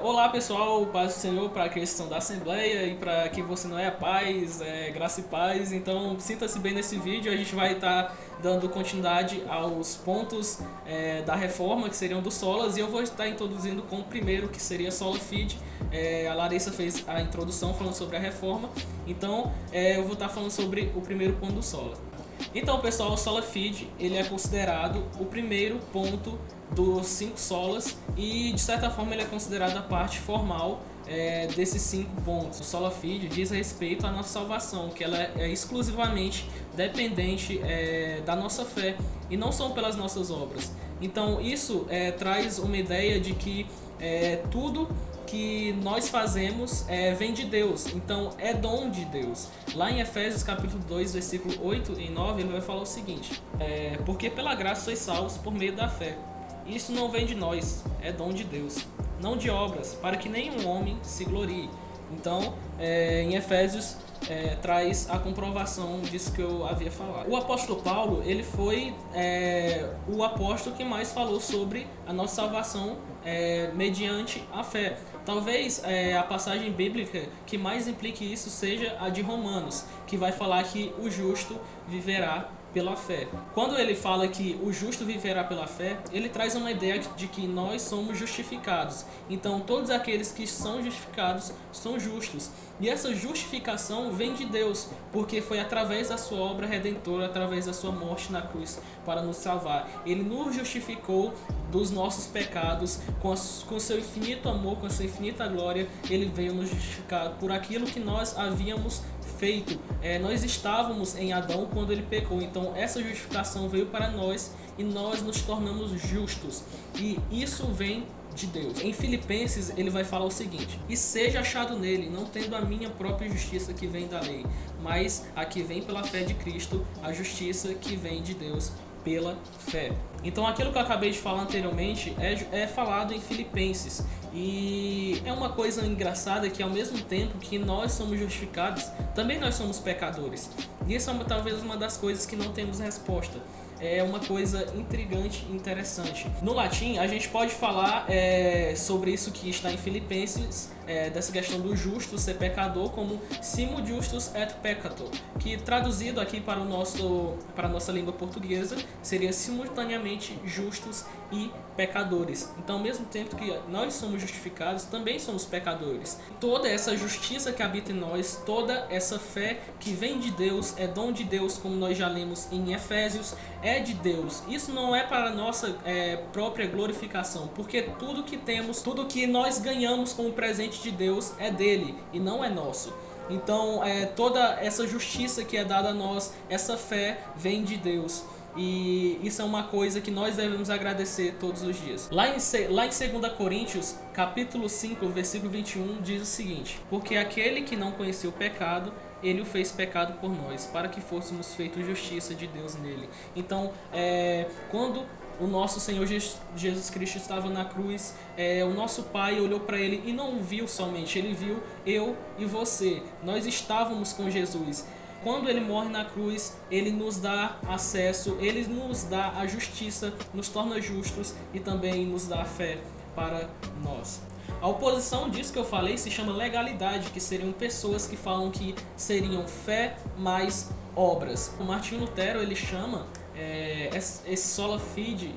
Olá pessoal, paz do Senhor para aqueles que estão da Assembleia e para quem você não é, paz, graça e paz. Então sinta-se bem nesse vídeo, a gente vai estar dando continuidade aos pontos da reforma, que seriam do Solas, e eu vou estar introduzindo com o primeiro, que seria Sola Fide. A Larissa fez a introdução falando sobre a reforma, então eu vou estar falando sobre o primeiro ponto do Sola. Então pessoal, o Sola Fide ele é considerado o primeiro ponto dos 5 solas e de certa forma ele é considerado a parte formal desses 5 pontos. O Sola Fide diz respeito à nossa salvação, que ela é exclusivamente dependente da nossa fé e não são pelas nossas obras. Então isso traz uma ideia de que tudo que nós fazemos vem de Deus, então é dom de Deus. Lá em Efésios capítulo 2, versículo 8 e 9, ele vai falar o seguinte: porque pela graça sois salvos por meio da fé. Isso não vem de nós, é dom de Deus, não de obras, para que nenhum homem se glorie. Então, em Efésios, traz a comprovação disso que eu havia falado. O apóstolo Paulo, ele foi o apóstolo que mais falou sobre a nossa salvação mediante a fé. Talvez a passagem bíblica que mais implique isso seja a de Romanos, que vai falar que o justo viverá pela fé. Quando ele fala que o justo viverá pela fé, ele traz uma ideia de que nós somos justificados. Então todos aqueles que são justificados são justos. E essa justificação vem de Deus, porque foi através da sua obra redentora, através da sua morte na cruz para nos salvar. Ele nos justificou dos nossos pecados, com seu infinito amor, com sua infinita glória, ele veio nos justificar por aquilo que nós havíamos feito. Nós estávamos em Adão quando ele pecou, então essa justificação veio para nós e nós nos tornamos justos, e isso vem de Deus. Em Filipenses ele vai falar o seguinte: e seja achado nele, não tendo a minha própria justiça que vem da lei, mas a que vem pela fé de Cristo, a justiça que vem de Deus pela fé. Então aquilo que eu acabei de falar anteriormente é falado em Filipenses. E é uma coisa engraçada que ao mesmo tempo que nós somos justificados, também nós somos pecadores. E isso é talvez uma das coisas que não temos resposta. É uma coisa intrigante e interessante. No latim, a gente pode falar sobre isso que está em Filipenses, dessa questão do justo ser pecador, como simul justus et peccator, que traduzido aqui para a nossa língua portuguesa seria simultaneamente justos e pecadores. Então, ao mesmo tempo que nós somos justificados, também somos pecadores. Toda essa justiça que habita em nós, toda essa fé que vem de Deus, é dom de Deus, como nós já lemos em Efésios, é de Deus. Isso não é para a nossa própria glorificação, porque tudo que temos, tudo que nós ganhamos como presente de Deus é dele e não é nosso. Então, toda essa justiça que é dada a nós, essa fé vem de Deus. E isso é uma coisa que nós devemos agradecer todos os dias. Lá em 2 Coríntios, capítulo 5, versículo 21, diz o seguinte: porque aquele que não conheceu o pecado, ele o fez pecado por nós, para que fôssemos feitos justiça de Deus nele. Então, quando o nosso Senhor Jesus Cristo estava na cruz, o nosso Pai olhou para ele e não viu somente, ele viu eu e você. Nós estávamos com Jesus. Quando ele morre na cruz, ele nos dá acesso, ele nos dá a justiça, nos torna justos e também nos dá a fé para nós. A oposição disso que eu falei se chama legalidade, que seriam pessoas que falam que seriam fé mais obras. O Martinho Lutero ele chama esse sola fide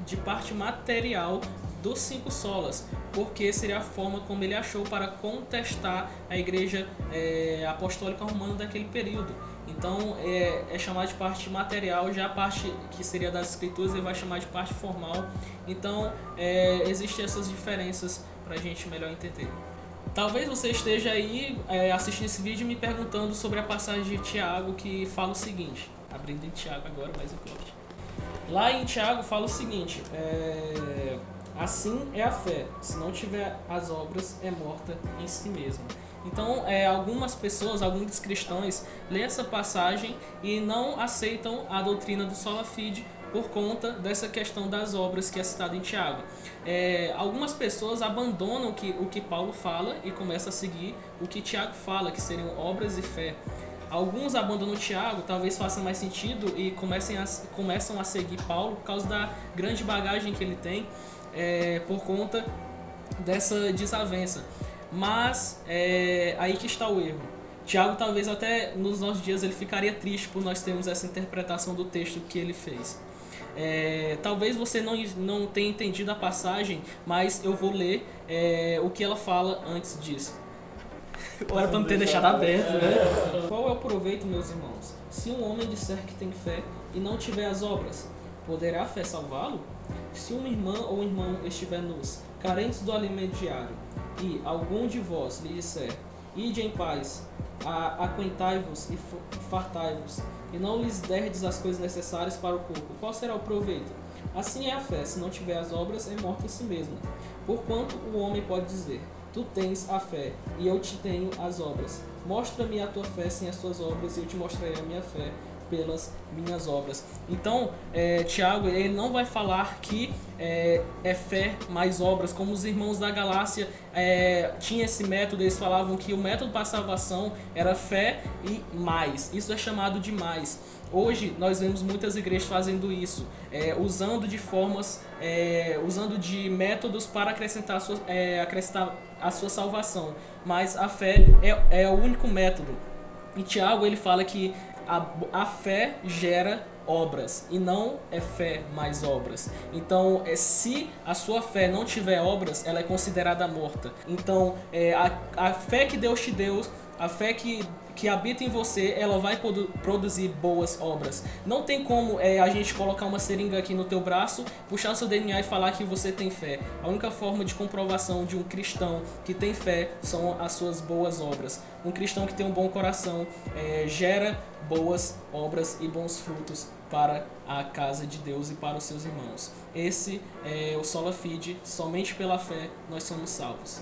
de parte material dos 5 solas, porque seria a forma como ele achou para contestar a igreja apostólica romana daquele período. Então é chamado de parte material, já a parte que seria das escrituras ele vai chamar de parte formal. Então existem essas diferenças para a gente melhor entender. Talvez você esteja aí assistindo esse vídeo me perguntando sobre a passagem de Tiago, que fala o seguinte, abrindo em Tiago agora, mais um corte. Lá em Tiago fala o seguinte: assim é a fé, se não tiver as obras, é morta em si mesma. Então, algumas pessoas, alguns cristãos, lêem essa passagem e não aceitam a doutrina do Sola Fide por conta dessa questão das obras que é citada em Tiago. Algumas pessoas abandonam o que Paulo fala e começam a seguir o que Tiago fala, que seriam obras e fé. Alguns abandonam Tiago, talvez faça mais sentido, e começam a seguir Paulo por causa da grande bagagem que ele tem, por conta dessa desavença. Mas aí que está o erro. Tiago, talvez até nos nossos dias, ele ficaria triste por nós termos essa interpretação do texto que ele fez. Talvez você não tenha entendido a passagem, mas eu vou ler o que ela fala antes disso. Era para não ter deixado aberto, né? Qual é o proveito, meus irmãos? Se um homem disser que tem fé e não tiver as obras, poderá a fé salvá-lo? Se uma irmã ou um irmão estiver nus, carentes do alimento diário, e algum de vós lhe disser, ide em paz, aquentai-vos e fartai-vos, e não lhes derdes as coisas necessárias para o corpo, qual será o proveito? Assim é a fé, se não tiver as obras, é morta em si mesma. Porquanto o homem pode dizer, tu tens a fé, e eu te tenho as obras. Mostra-me a tua fé sem as tuas obras, e eu te mostrarei a minha fé pelas minhas obras. Então, Tiago, ele não vai falar que é fé mais obras, como os irmãos da Galácia tinham esse método, eles falavam que o método para a salvação era fé e mais. Isso é chamado de mais. Hoje nós vemos muitas igrejas fazendo isso, usando de métodos para acrescentar a sua salvação. Mas a fé é o único método. E Tiago, ele fala que a fé gera obras e não é fé mais obras. Então, se a sua fé não tiver obras, ela é considerada morta. Então, a fé que Deus te deu, a fé que habita em você, ela vai produzir boas obras. Não tem como a gente colocar uma seringa aqui no teu braço, puxar o seu DNA e falar que você tem fé. A única forma de comprovação de um cristão que tem fé são as suas boas obras. Um cristão que tem um bom coração gera boas obras e bons frutos para a casa de Deus e para os seus irmãos. Esse é o Sola Fide, somente pela fé nós somos salvos.